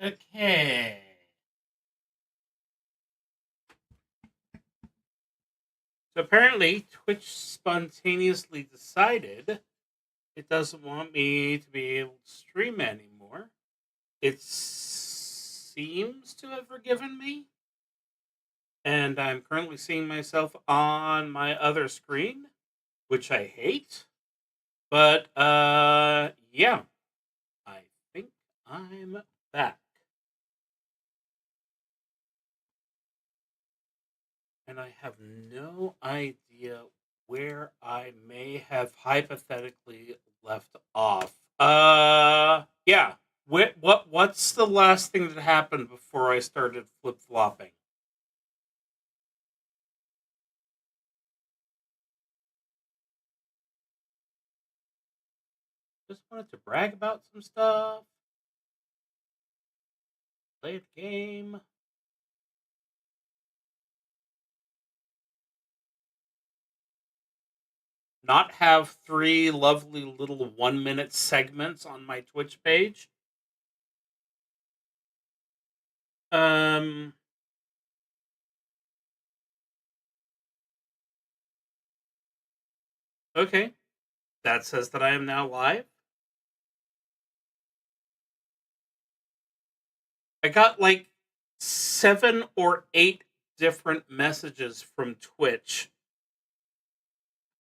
Okay. So apparently, Twitch spontaneously decided it doesn't want me to be able to stream anymore. It seems to have forgiven me. And I'm currently seeing myself on my other screen, which I hate. But, yeah. I think I'm back. And I have no idea where I may have hypothetically left off. Yeah. What's the last thing that happened before I started flip flopping? Just wanted to brag about some stuff, play a game. Not have three lovely little 1 minute segments on my Twitch page. Um, okay. That says that I am now live. I got like 7 or 8 different messages from Twitch.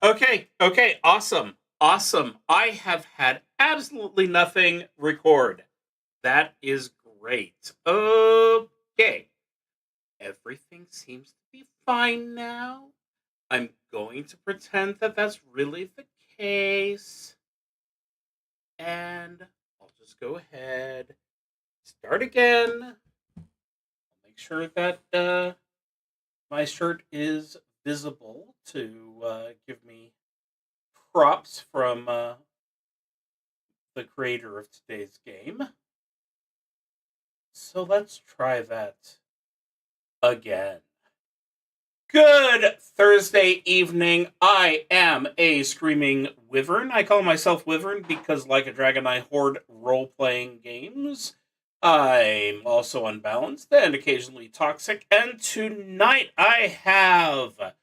Okay, awesome. I have had absolutely nothing record. That is great. Okay. Everything seems to be fine now. I'm going to pretend that that's really the case. And I'll just go ahead, start again. I'll make sure that my shirt is visible to give me props from the creator of today's game. So let's try that again. Good Thursday evening. I am a Screaming Wyvern. I call myself Wyvern because, like a dragon, I hoard role playing games. I'm also unbalanced and occasionally toxic. And tonight I have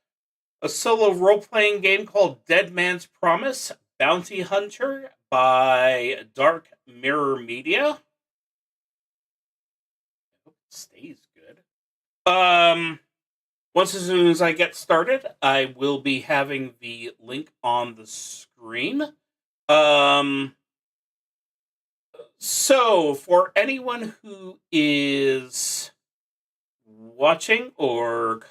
a solo role playing game called Dead Man's Promise Bounty Hunter by Dark Mirror Media. I hope it stays good. Once as soon as I get started, I will be having the link on the screen. So for anyone who is watching or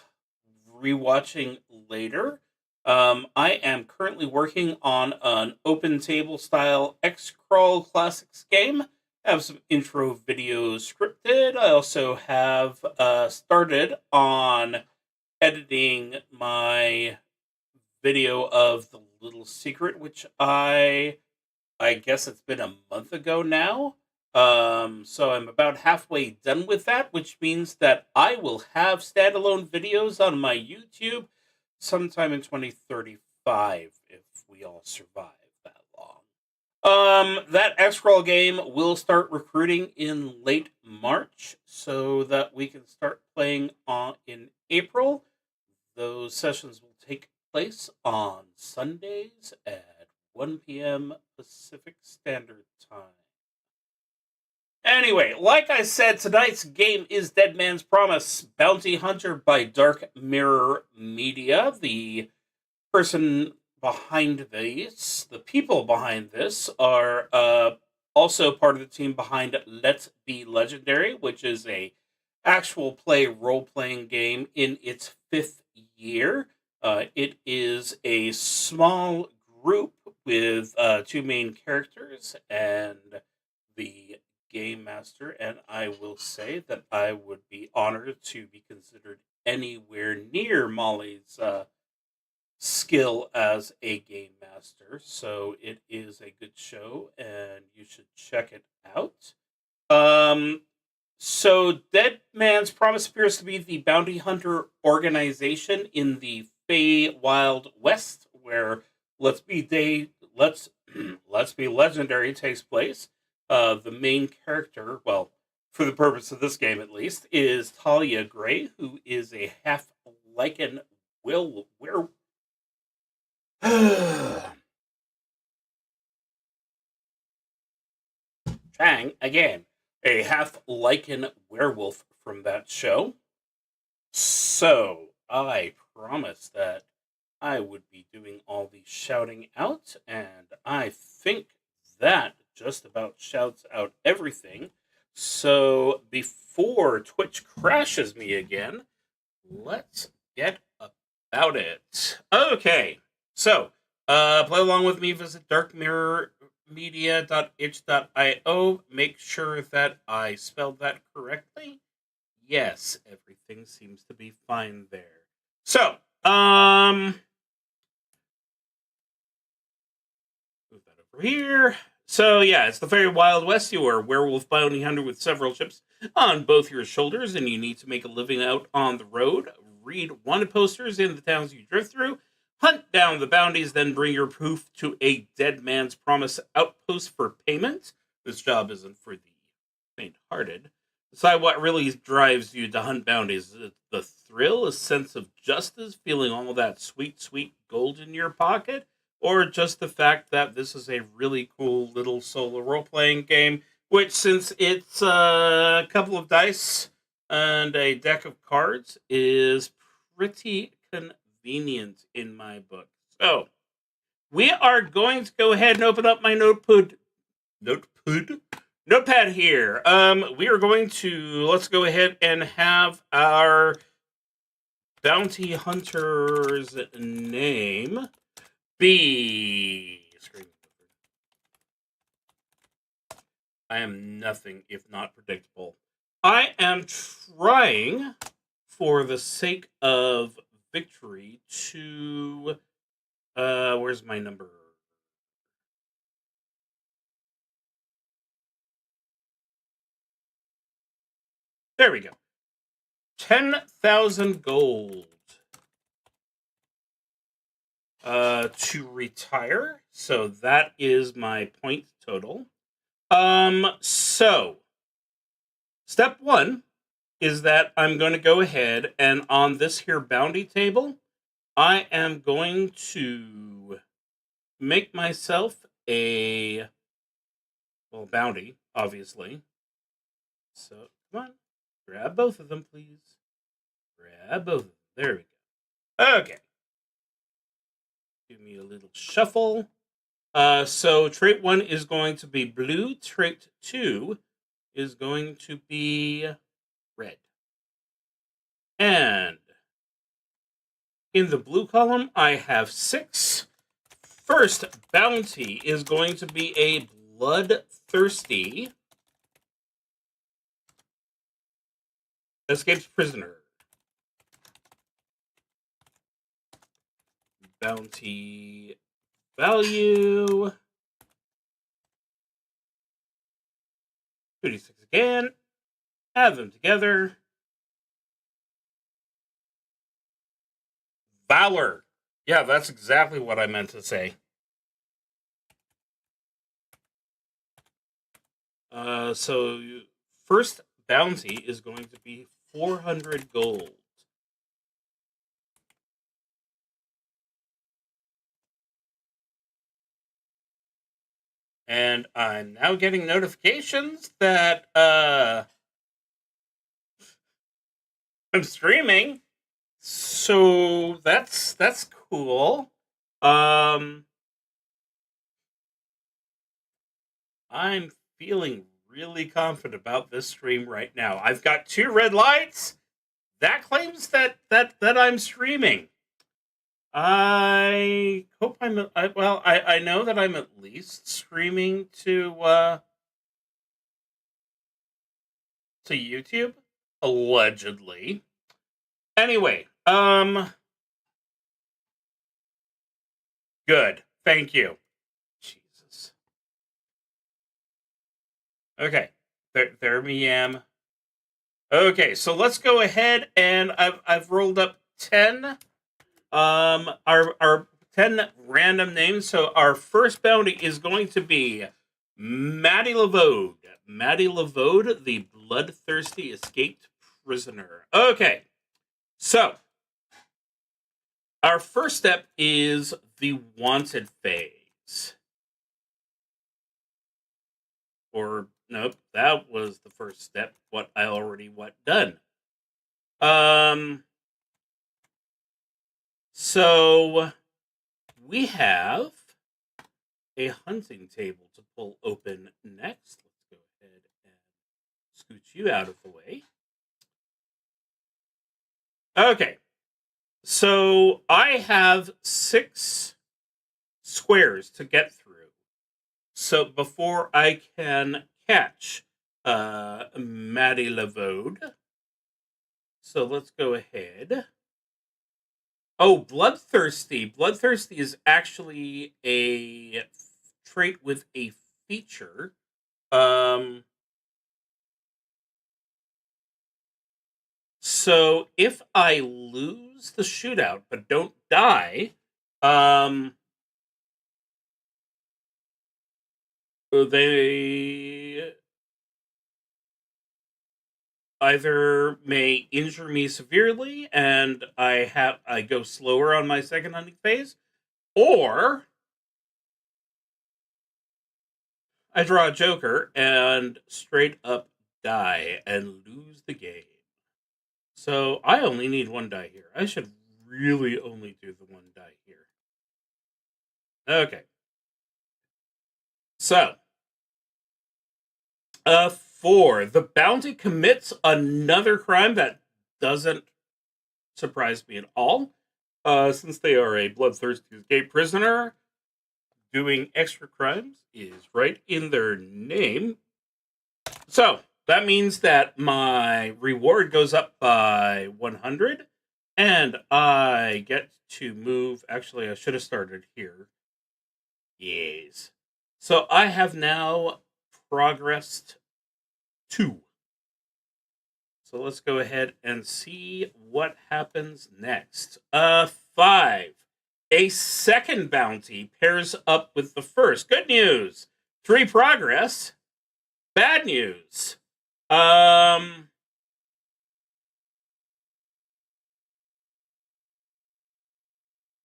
rewatching later, I am currently working on an open table style X-Crawl Classics game. I have some intro videos scripted. I also have started on editing my video of the little secret, which I guess it's been a month ago now. So I'm about halfway done with that, which means that I will have standalone videos on my YouTube sometime in 2035 if we all survive that long. That X-Crawl game will start recruiting in late March so that we can start playing in April. Those sessions will take place on Sundays at 1 p.m. Pacific Standard Time. Anyway, like I said, tonight's game is Dead Man's Promise Bounty Hunter by Dark Mirror Media. The person behind this, the people behind this, are also part of the team behind Let's Be Legendary, which is a actual play role-playing game in its 5th year. It is a small group with 2 main characters and the game master, and I will say that I would be honored to be considered anywhere near Molly's skill as a game master. So it is a good show, and you should check it out. So Dead Man's Promise appears to be the bounty hunter organization in the Fey Wild West, where Let's Be Let's Be Legendary takes place. The main character, well, for the purpose of this game at least, is Talia Gray, who is a half lichen where Chang again, a half lichen werewolf from that show. So I promised that I would be doing all the shouting out, and I think that just about shouts out everything. So before Twitch crashes me again, let's get about it. Okay, so play along with me. Visit darkmirrormedia.itch.io. Make sure that I spelled that correctly. Yes, everything seems to be fine there. So, move that over here. So, yeah, it's the very Wild West. You are a werewolf bounty hunter with several chips on both your shoulders, and you need to make a living out on the road. Read wanted posters in the towns you drift through, hunt down the bounties, then bring your proof to a dead man's promise outpost for payment. This job isn't for the faint-hearted. Decide what really drives you to hunt bounties. The thrill, a sense of justice, feeling all that sweet, sweet gold in your pocket, or just the fact that this is a really cool little solo role-playing game, which, since it's a couple of dice and a deck of cards, is pretty convenient in my book. So, we are going to go ahead and open up my notepad here. We are going to, let's go ahead and have our bounty hunter's name be I am nothing if not predictable. I am trying, for the sake of victory, to where's my number? There we go. 10,000 gold to retire. So that is my point total. So step one is that I'm going to go ahead and on this here bounty table, I am going to make myself a bounty, obviously. So come on, grab both of them, please. Grab both of them. There we go. Okay. Give me a little shuffle. So trait 1 is going to be blue. Trait 2 is going to be red. And in the blue column, I have 6. First bounty is going to be a bloodthirsty escaped prisoner. Bounty value 2d6 again. Add them together. Valor. Yeah, that's exactly what I meant to say. So first bounty is going to be 400 gold. And I'm now getting notifications that I'm streaming. So that's cool. I'm feeling really confident about this stream right now. I've got 2 red lights. That claims that I'm streaming. I hope I know that I'm at least streaming to YouTube, allegedly. Anyway, good. Thank you. Jesus. Okay. There me am. Okay, so let's go ahead and I've rolled up 10 our 10 random names. So our first bounty is going to be Maddie LaVogue. Maddie Lavode, the bloodthirsty escaped prisoner. Okay, so our first step is the wanted phase. Or, nope, that was the first step, what I already done. So we have a hunting table to pull open next. Let's go ahead and scooch you out of the way. Okay. So I have 6 squares to get through. So before I can catch Maddie Lavode. So let's go ahead. Oh, bloodthirsty. Bloodthirsty is actually a trait with a feature. So if I lose the shootout but don't die, they either may injure me severely and I go slower on my second hunting phase, or I draw a joker and straight up die and lose the game. So I only need 1 die here. I should really only do the 1 die here. Okay. So 4. The bounty commits another crime that doesn't surprise me at all. Since they are a bloodthirsty escape prisoner, doing extra crimes is right in their name. So that means that my reward goes up by 100, and I get to move. Actually, I should have started here. Yes. So I have now progressed 2. So let's go ahead and see what happens next. 5. A second bounty pairs up with the first. Good news. 3 progress. Bad news.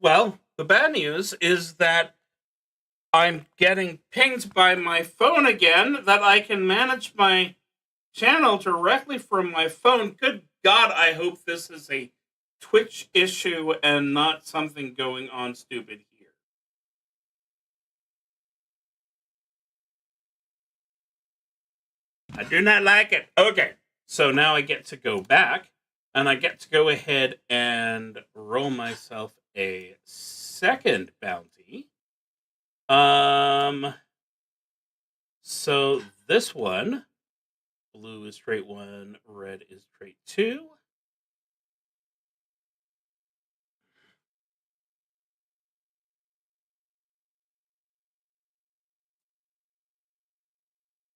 Well, the bad news is that I'm getting pinged by my phone again, that I can manage my channel directly from my phone. Good God, I hope this is a Twitch issue and not something going on stupid here. I do not like it. Okay, so now I get to go back, and I get to go ahead and roll myself a second bounty. So this one, blue is trait 1, red is trait 2.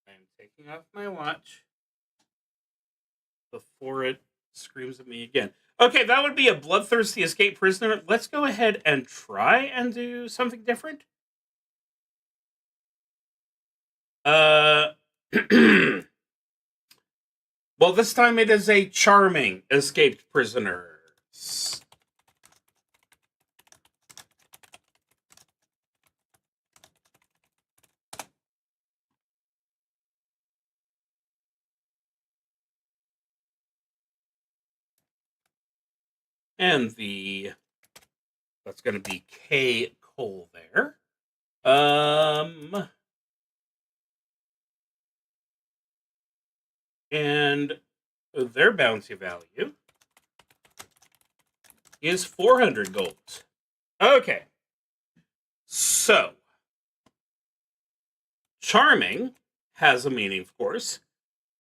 I'm taking off my watch before it screams at me again. Okay, that would be a bloodthirsty escape prisoner. Let's go ahead and try and do something different. Well, this time it is a charming escaped prisoner. And that's going to be K. Cole there. And their bounty value is 400 gold. Okay. So, charming has a meaning, of course.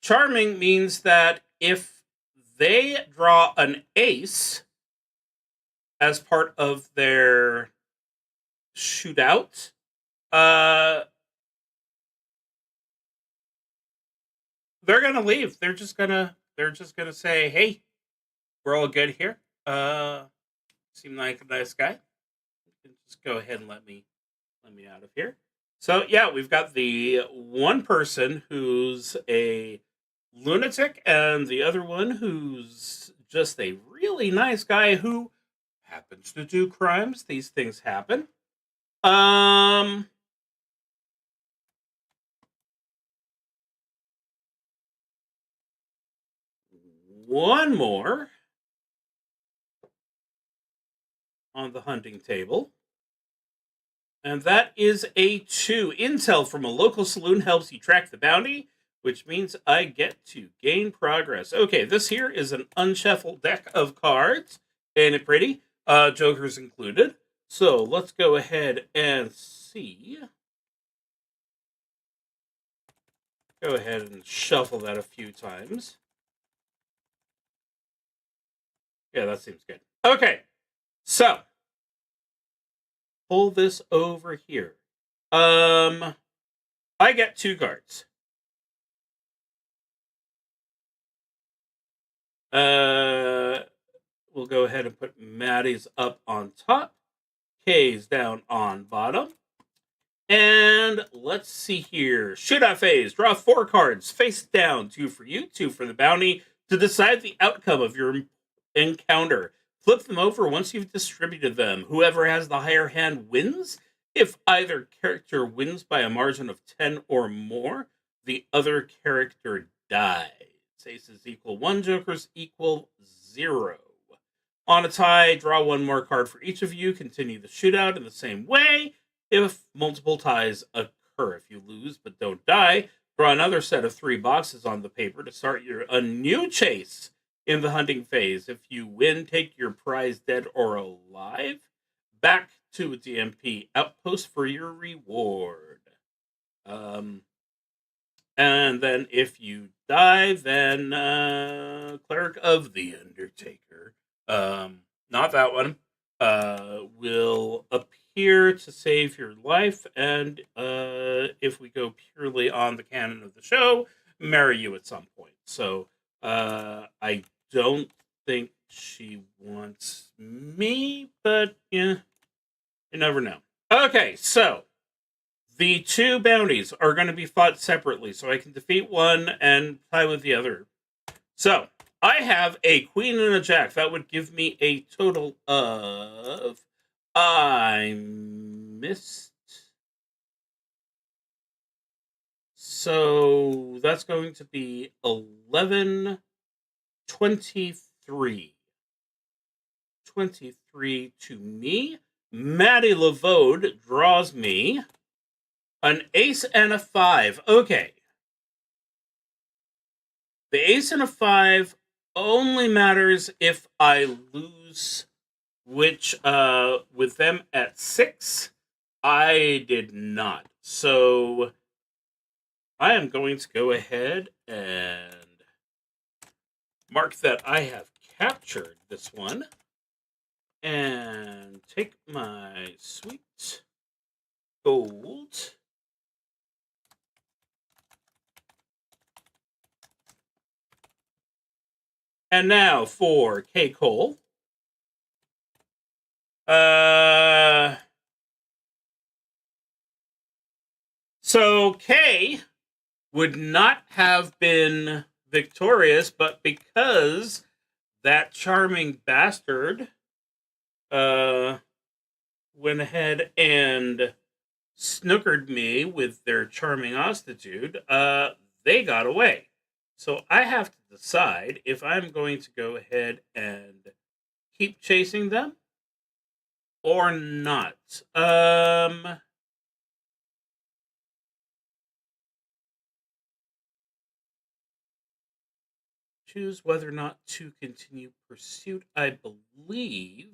Charming means that if they draw an ace as part of their shootout, they're gonna leave. They're just gonna say, "Hey, we're all good here. Seem like a nice guy. You can just go ahead and let me out of here." So, yeah, we've got the one person who's a lunatic and the other one who's just a really nice guy who happens to do crimes. These things happen. One more on the hunting table. And that is a 2. Intel from a local saloon helps you track the bounty, which means I get to gain progress. Okay, this here is an unshuffled deck of cards. Ain't it pretty? Jokers included. So let's go ahead and see. Go ahead and shuffle that a few times. Yeah, that seems good. Okay, so pull this over here. I get 2 cards. We'll go ahead and put Maddie's up on top, K's down on bottom. And let's see here. Shootout phase. Draw 4 cards face down. 2 for you, 2 for the bounty. To decide the outcome of your encounter, flip them over once you've distributed them. Whoever has the higher hand wins. If either character wins by a margin of 10 or more, the other character dies. Aces equal 1, jokers equal 0. On a tie, draw 1 more card for each of you. Continue the shootout in the same way. If multiple ties occur, if you lose but don't die, draw another set of 3 boxes on the paper to start a new chase in the hunting phase. If you win, take your prize dead or alive back to a DMP outpost for your reward. And then if you die, then Cleric of the Undertaker, not that one, will appear to save your life, and if we go purely on the canon of the show, marry you at some point. So I don't think she wants me, but yeah, you never know. Okay, so the 2 bounties are going to be fought separately, so I can defeat one and tie with the other. So, I have a queen and a jack. That would give me a total of... I missed. So, that's going to be 11, 23. 23 to me. Maddie Lavode draws me an ace and a 5. Okay. The ace and a 5 only matters if I lose, which with them at 6, I did not. So I am going to go ahead and mark that I have captured this one and take my sweet gold. And now for K. Cole. So K would not have been victorious, but because that charming bastard went ahead and snookered me with their charming ostitude, they got away. So I have to decide if I'm going to go ahead and keep chasing them or not. Choose whether or not to continue pursuit. I believe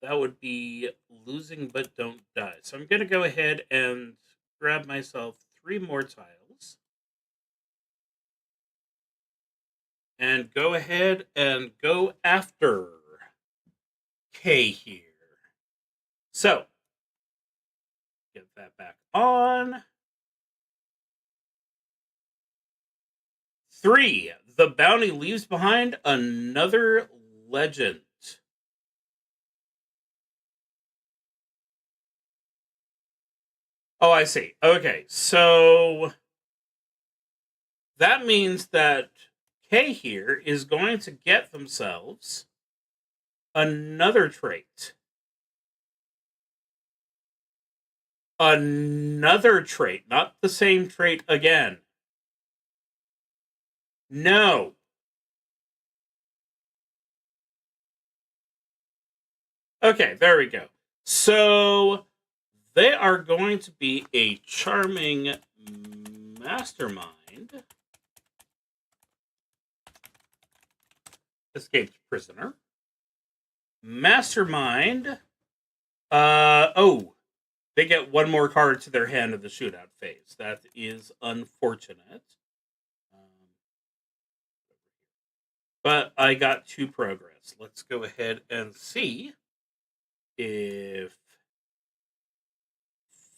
that would be losing but don't die. So I'm going to go ahead and grab myself 3 more tiles. And go ahead and go after K here. So, get that back on. 3. The bounty leaves behind another legend. Oh, I see. Okay, so that means that K here is going to get themselves another trait. Another trait, not the same trait again. No. Okay, there we go. So they are going to be a charming mastermind, escaped prisoner, mastermind. Oh, they get one more card to their hand in the shootout phase. That is unfortunate. But I got 2 progress. Let's go ahead and see if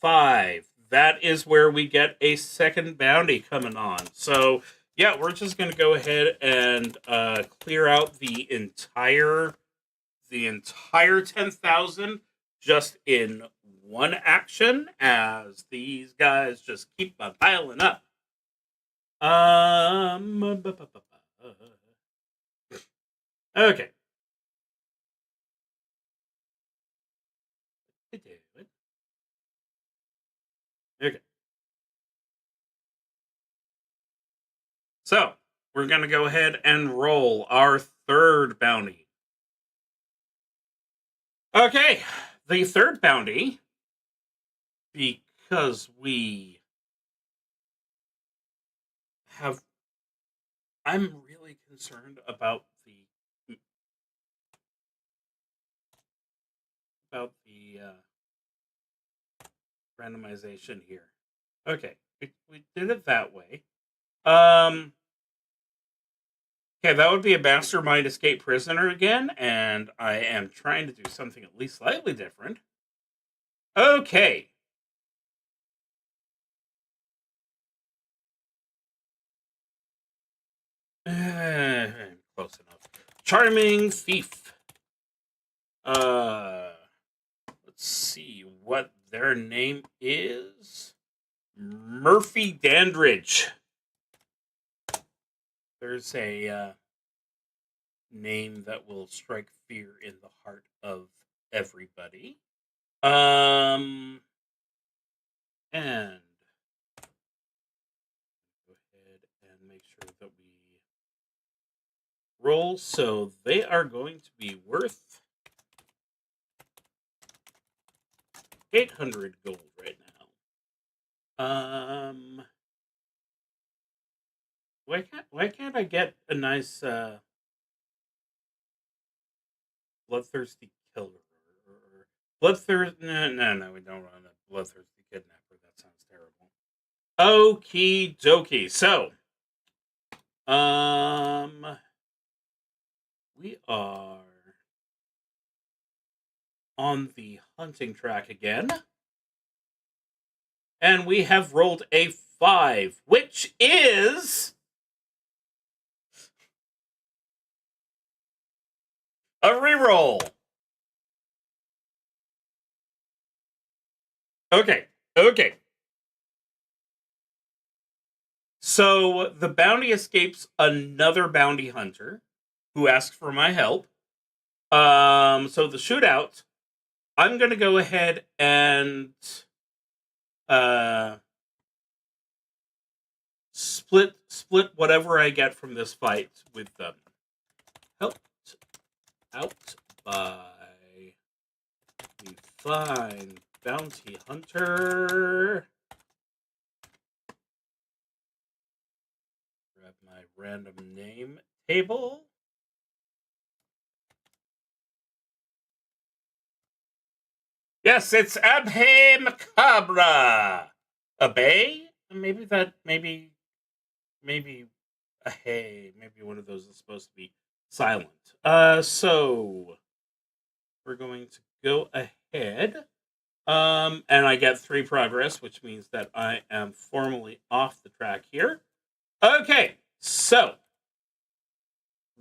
5. That is where we get a second bounty coming on. So, yeah, we're just going to go ahead and clear out the entire 10,000 just in one action, as these guys just keep piling up. Okay. Okay. So, we're going to go ahead and roll our third bounty. Okay. The third bounty, because we have... I'm really concerned about the randomization here. Okay, we did it that way. Okay, that would be a mastermind escape prisoner again, and I am trying to do something at least slightly different. Okay. Close enough. Charming thief. Let's see what their name is. Murphy Dandridge. There's a name that will strike fear in the heart of everybody. And go ahead and make sure that we roll. So they are going to be worth 800 gold right now. Why can't I get a nice bloodthirsty killer? Bloodthirsty? No, we don't want a bloodthirsty kidnapper. That sounds terrible. Okie dokie. So, we are on the hunting track again. And we have rolled a 5, which is a reroll. Okay. So the bounty escapes another bounty hunter who asks for my help. So the shootout, I'm going to go ahead and split whatever I get from this fight with them. Helped out by the fine bounty hunter. Grab my random name table. Yes, it's Abhay Macabre. Abhay? Maybe a hey. Maybe one of those is supposed to be silent. So we're going to go ahead. And I get 3 progress, which means that I am formally off the track here. Okay, so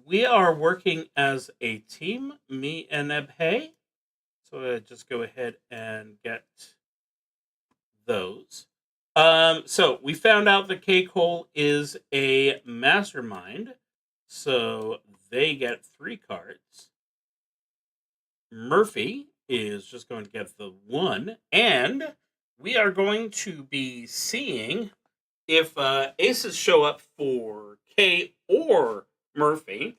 we are working as a team, me and Abhay. So just go ahead and get those. So we found out that K. Cole is a mastermind, so they get 3 cards. Murphy is just going to get the 1, and we are going to be seeing if aces show up for K or Murphy,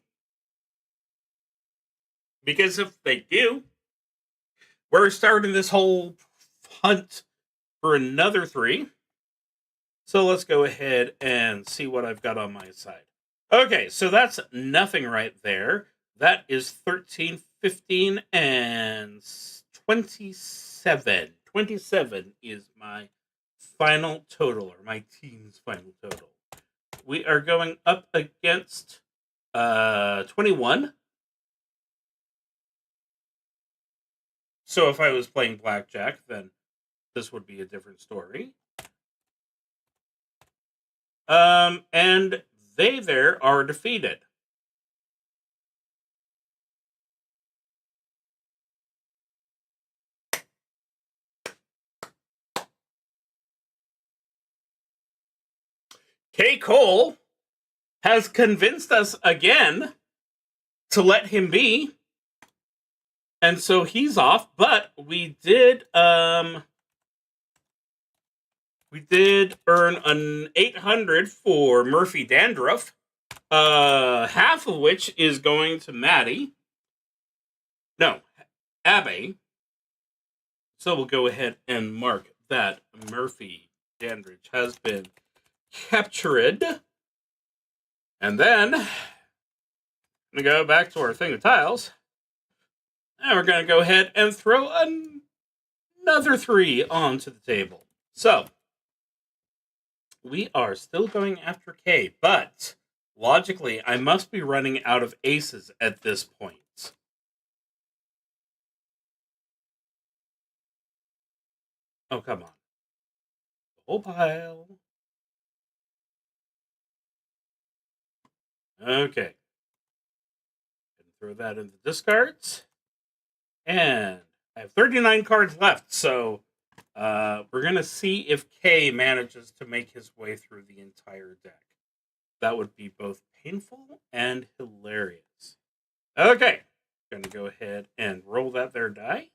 because if they do, we're starting this whole hunt for another 3. So let's go ahead and see what I've got on my side. Okay, so that's nothing right there. That is 13, 15, and 27. 27 is my final total, or my team's final total. We are going up against 21. So if I was playing blackjack, then this would be a different story. And they there are defeated. K. Cole has convinced us again to let him be. And so he's off, but we did earn an 800 for Murphy Dandruff, half of which is going to Maddie. No, Abby. So we'll go ahead and mark that Murphy Dandridge has been captured. And then I'm going to go back to our thing of tiles. And we're going to go ahead and throw another 3 onto the table. So we are still going after K, but logically, I must be running out of aces at this point. Oh, come on. The whole pile. Okay. Throw that in the discards. And I have 39 cards left, so we're going to see if K manages to make his way through the entire deck. That would be both painful and hilarious. Okay. Going to go ahead and roll that there die.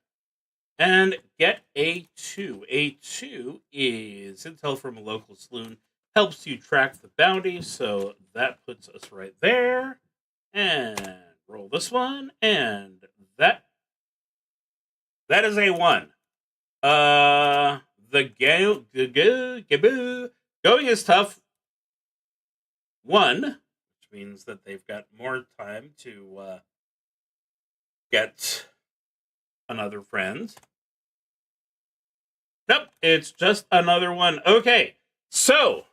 And get a 2. A 2 is intel from a local saloon. Helps you track the bounty, so that puts us right there. And roll this one, and that is a 1. Going is tough. 1, which means that they've got more time to get another friend. Nope, it's just another 1. Okay, so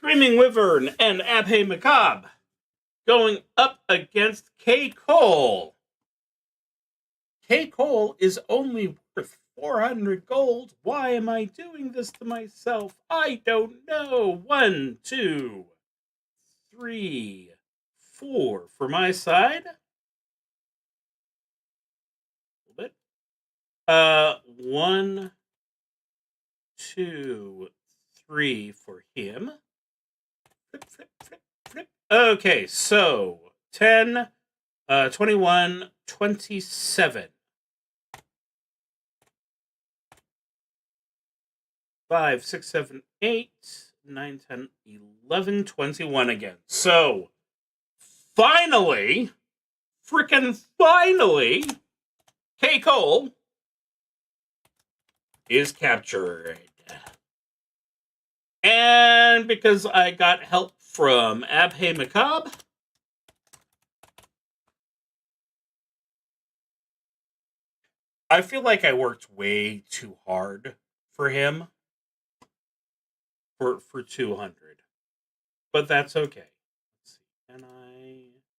ScreamingWyvern and Abhay Macabre going up against K. Cole. K. Cole is only worth 400 gold. Why am I doing this to myself? I don't know. 1, 2, 3, 4 for my side. A little bit. 1, 2, 3 for him. Flip, flip, flip, flip. Okay, so 10, 21, 27. 5, 6, 7, 8, 9, 10, 11, 21 again. So, finally, frickin' finally, K. Cole is captured. And because I got help from Abhay Macabre, I feel like I worked way too hard for him. For 200. But that's okay. Let's see. Can I